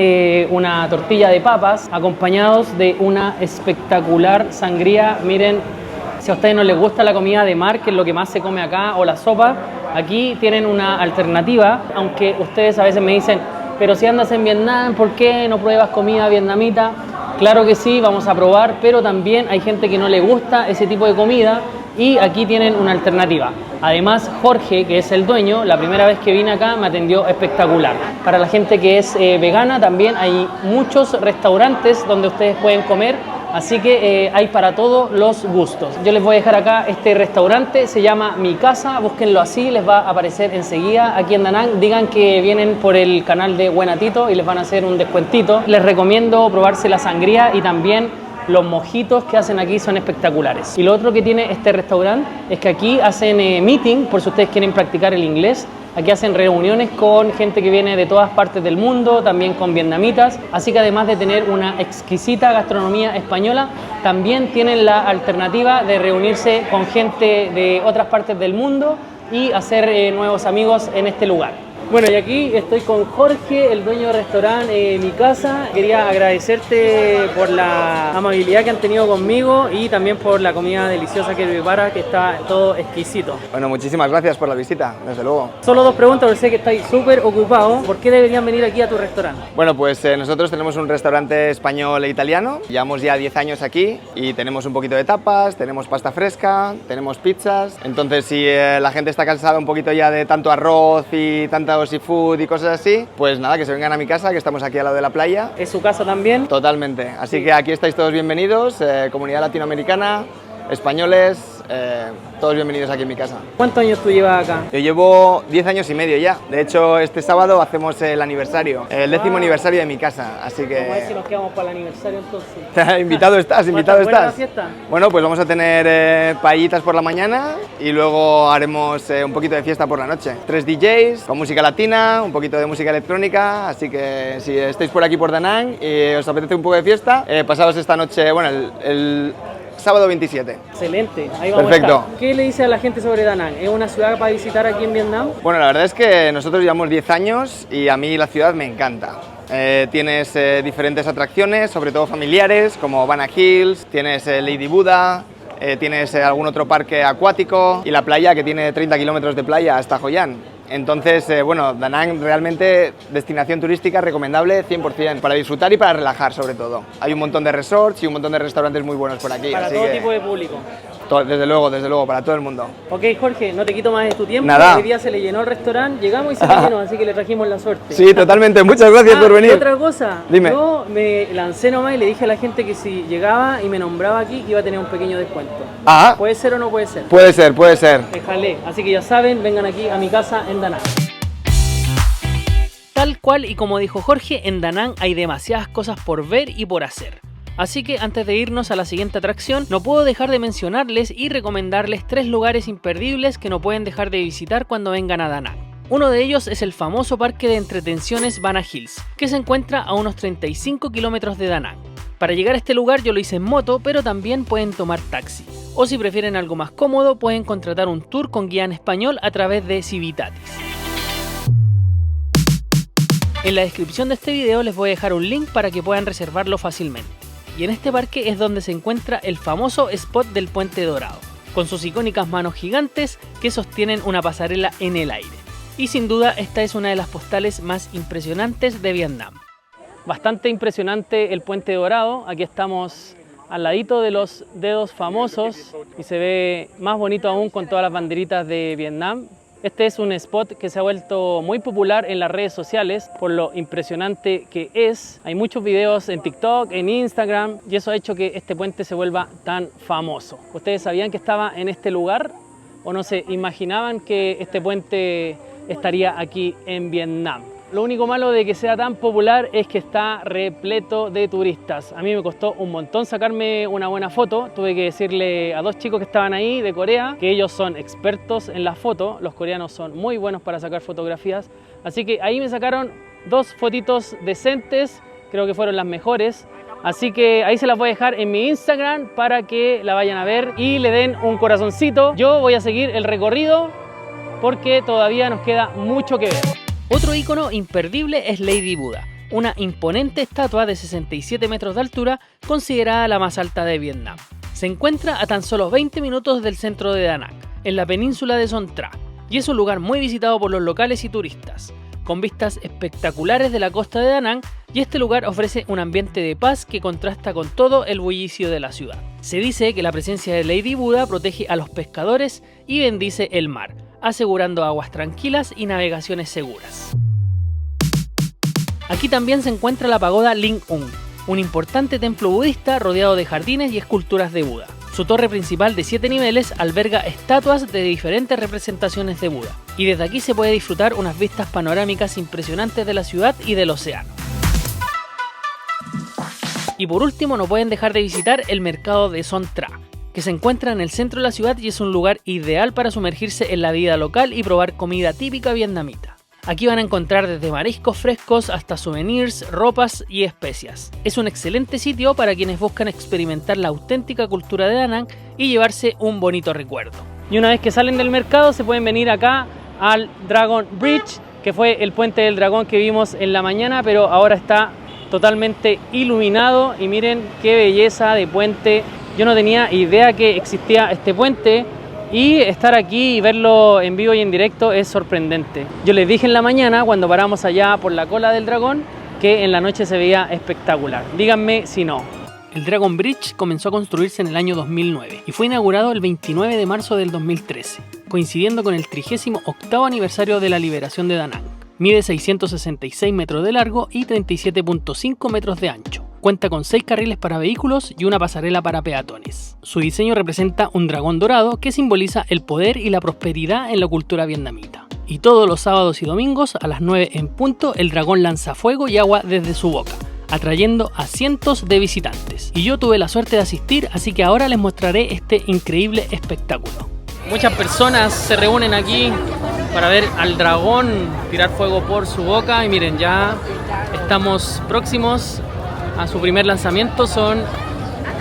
una tortilla de papas acompañados de una espectacular sangría. Miren, si a ustedes no les gusta la comida de mar, que es lo que más se come acá, o la sopa, aquí tienen una alternativa, aunque ustedes a veces me dicen, pero si andas en Vietnam, ¿por qué no pruebas comida vietnamita? Claro que sí, vamos a probar, pero también hay gente que no le gusta ese tipo de comida y aquí tienen una alternativa. Además, Jorge, que es el dueño, la primera vez que vine acá me atendió espectacular. Para la gente que es vegana también hay muchos restaurantes donde ustedes pueden comer, así que hay para todos los gustos. Yo les voy a dejar acá este restaurante, se llama Mi Casa, búsquenlo así, les va a aparecer enseguida aquí en Da Nang. Digan que vienen por el canal de Buenatito y les van a hacer un descuentito. Les recomiendo probarse la sangría y también los mojitos que hacen aquí son espectaculares. Y lo otro que tiene este restaurante es que aquí hacen meeting, por si ustedes quieren practicar el inglés. Aquí hacen reuniones con gente que viene de todas partes del mundo, también con vietnamitas. Así que además de tener una exquisita gastronomía española, también tienen la alternativa de reunirse con gente de otras partes del mundo y hacer nuevos amigos en este lugar. Bueno, y aquí estoy con Jorge, el dueño del restaurante Mi Casa. Quería agradecerte por la amabilidad que han tenido conmigo y también por la comida deliciosa que prepara, que está todo exquisito. Bueno, muchísimas gracias por la visita, desde luego. Solo dos preguntas, porque sé que estáis súper ocupados. ¿Por qué deberían venir aquí a tu restaurante? Bueno, pues nosotros tenemos un restaurante español e italiano. Llevamos ya 10 años aquí y tenemos un poquito de tapas, tenemos pasta fresca, tenemos pizzas. Entonces, si la gente está cansada un poquito ya de tanto arroz y tanta seafood y cosas así, pues nada, que se vengan a mi casa, que estamos aquí al lado de la playa. ¿Es su casa también? Totalmente, así que aquí estáis todos bienvenidos, comunidad latinoamericana, españoles, todos bienvenidos aquí en mi casa. ¿Cuántos años tú llevas acá? Yo llevo 10 años y medio ya. De hecho, este sábado hacemos el aniversario, el 10º aniversario de mi casa, así que... Vamos a ver si nos quedamos para el aniversario entonces. Invitado estás, invitado ¿Buena la estás. fiesta? Bueno, pues vamos a tener paellitas por la mañana y luego haremos un poquito de fiesta por la noche. 3 DJs con música latina, un poquito de música electrónica, así que si estáis por aquí por Da Nang y os apetece un poco de fiesta, pasaos esta noche, bueno, el sábado 27. Excelente, ahí vamos Perfecto. a estar. ¿Qué le dice a la gente sobre Da Nang? ¿Es una ciudad para visitar aquí en Vietnam? Bueno, la verdad es que nosotros llevamos 10 años y a mí la ciudad me encanta. Tienes diferentes atracciones, sobre todo familiares, como Bana Hills, tienes Lady Buddha, tienes algún otro parque acuático y la playa, que tiene 30 kilómetros de playa hasta Hoi An. Entonces, bueno, Da Nang realmente destinación turística recomendable 100%, para disfrutar y para relajar sobre todo. Hay un montón de resorts y un montón de restaurantes muy buenos por aquí. Para así todo que, tipo de público. desde luego, para todo el mundo. Ok, Jorge, no te quito más de tu tiempo. Nada. Hoy día se le llenó el restaurante, llegamos y se le llenó, así que le trajimos la suerte. Sí, totalmente, muchas gracias por Y venir. otra cosa, Dime. yo me lancé nomás y le dije a la gente que si llegaba y me nombraba aquí iba a tener un pequeño descuento. Ah, ¿Puede ser o no puede ser? puede ser, puede ser. Déjale, así que ya saben, vengan aquí a mi casa en Da Nang. Tal cual y como dijo Jorge, en Da Nang hay demasiadas cosas por ver y por hacer. Así que antes de irnos a la siguiente atracción, no puedo dejar de mencionarles y recomendarles 3 lugares imperdibles que no pueden dejar de visitar cuando vengan a Da Nang. Uno de ellos es el famoso parque de entretenciones Bana Hills, que se encuentra a unos 35 kilómetros de Da Nang. Para llegar a este lugar yo lo hice en moto, pero también pueden tomar taxi. O si prefieren algo más cómodo, pueden contratar un tour con guía en español a través de Civitatis. En la descripción de este video les voy a dejar un link para que puedan reservarlo fácilmente. Y en este parque es donde se encuentra el famoso spot del Puente Dorado, con sus icónicas manos gigantes que sostienen una pasarela en el aire. Y sin duda esta es una de las postales más impresionantes de Vietnam. Bastante impresionante el Puente Dorado, aquí estamos al ladito de los dedos famosos y se ve más bonito aún con todas las banderitas de Vietnam. Este es un spot que se ha vuelto muy popular en las redes sociales por lo impresionante que es. Hay muchos videos en TikTok, en Instagram y eso ha hecho que este puente se vuelva tan famoso. ¿Ustedes sabían que estaba en este lugar o no se imaginaban que este puente estaría aquí en Vietnam? Lo único malo de que sea tan popular es que está repleto de turistas. A mí me costó un montón sacarme una buena foto. Tuve que decirle a 2 chicos que estaban ahí de Corea que ellos son expertos en la foto. Los coreanos son muy buenos para sacar fotografías. Así que ahí me sacaron 2 fotitos decentes, creo que fueron las mejores. Así que ahí se las voy a dejar en mi Instagram para que la vayan a ver y le den un corazoncito. Yo voy a seguir el recorrido porque todavía nos queda mucho que ver. Otro ícono imperdible es Lady Buddha, una imponente estatua de 67 metros de altura considerada la más alta de Vietnam. Se encuentra a tan solo 20 minutos del centro de Da Nang, en la península de Son Tra, y es un lugar muy visitado por los locales y turistas, con vistas espectaculares de la costa de Da Nang, y este lugar ofrece un ambiente de paz que contrasta con todo el bullicio de la ciudad. Se dice que la presencia de Lady Buddha protege a los pescadores y bendice el mar, asegurando aguas tranquilas y navegaciones seguras. Aquí también se encuentra la pagoda Ling Un, un importante templo budista rodeado de jardines y esculturas de Buda. Su torre principal de 7 niveles alberga estatuas de diferentes representaciones de Buda, y desde aquí se puede disfrutar unas vistas panorámicas impresionantes de la ciudad y del océano. Y por último no pueden dejar de visitar el mercado de Son Tra, que se encuentra en el centro de la ciudad y es un lugar ideal para sumergirse en la vida local y probar comida típica vietnamita. Aquí van a encontrar desde mariscos frescos hasta souvenirs, ropas y especias. Es un excelente sitio para quienes buscan experimentar la auténtica cultura de Da Nang y llevarse un bonito recuerdo. Y una vez que salen del mercado se pueden venir acá al Dragon Bridge, que fue el puente del dragón que vimos en la mañana, pero ahora está totalmente iluminado y miren qué belleza de puente. Yo no tenía idea que existía este puente y estar aquí y verlo en vivo y en directo es sorprendente. Yo les dije en la mañana cuando paramos allá por la cola del dragón que en la noche se veía espectacular. Díganme si no. El Dragon Bridge comenzó a construirse en el año 2009 y fue inaugurado el 29 de marzo del 2013, coincidiendo con el 38º aniversario de la liberación de Da Nang. Mide 666 metros de largo y 37.5 metros de ancho. cuenta con 6 carriles para vehículos y una pasarela para peatones. Su diseño representa un dragón dorado que simboliza el poder y la prosperidad en la cultura vietnamita. Y todos los sábados y domingos a las 9 en punto el dragón lanza fuego y agua desde su boca, atrayendo a cientos de visitantes. Y yo tuve la suerte de asistir, así que ahora les mostraré este increíble espectáculo. Muchas personas se reúnen aquí para ver al dragón tirar fuego por su boca y miren, ya estamos próximos a su primer lanzamiento. Son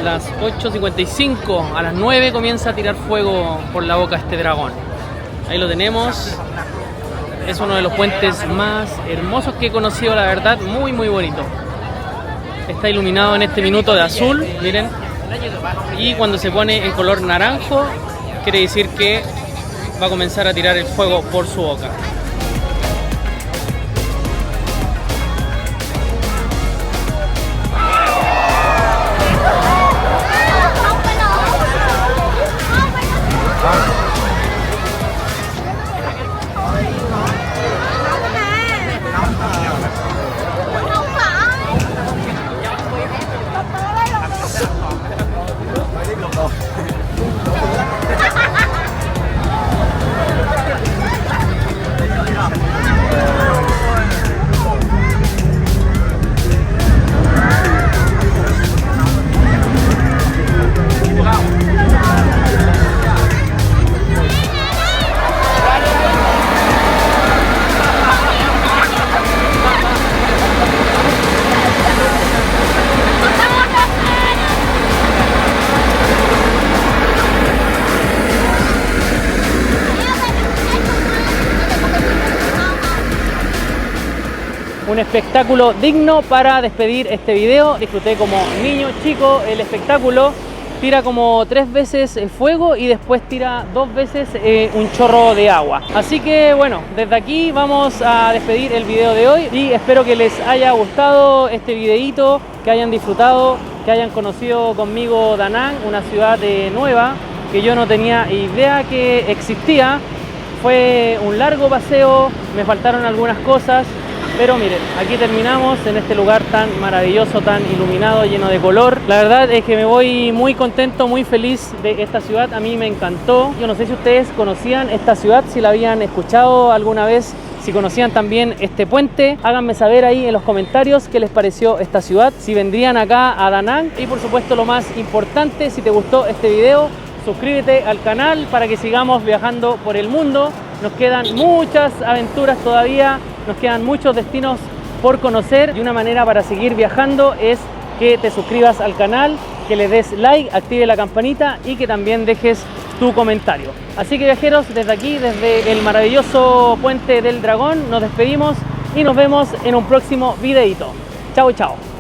las 8:55, a las 9 comienza a tirar fuego por la boca este dragón. Ahí lo tenemos. Es uno de los puentes más hermosos que he conocido, la verdad, muy bonito. Está iluminado en este minuto de azul, miren. Y cuando se pone en color naranjo, quiere decir que va a comenzar a tirar el fuego por su boca. Un espectáculo digno para despedir este video. Disfruté como niño chico el espectáculo. Tira como 3 veces el fuego y después tira 2 veces un chorro de agua. Así que bueno, desde aquí vamos a despedir el video de hoy y espero que les haya gustado este videito, que hayan disfrutado, que hayan conocido conmigo Da Nang, una ciudad nueva que yo no tenía idea que existía. Fue un largo paseo, me faltaron algunas cosas, pero miren, aquí terminamos en este lugar tan maravilloso, tan iluminado, lleno de color. La verdad es que me voy muy contento, muy feliz de esta ciudad. A mí me encantó. Yo no sé si ustedes conocían esta ciudad, si la habían escuchado alguna vez, si conocían también este puente. Háganme saber ahí en los comentarios qué les pareció esta ciudad, si vendrían acá a Da Nang. Y por supuesto, lo más importante, si te gustó este video, suscríbete al canal para que sigamos viajando por el mundo. Nos quedan muchas aventuras todavía, nos quedan muchos destinos por conocer y una manera para seguir viajando es que te suscribas al canal, que le des like, active la campanita y que también dejes tu comentario. Así que viajeros, desde aquí, desde el maravilloso Puente del Dragón, nos despedimos y nos vemos en un próximo videito. Chao, chao.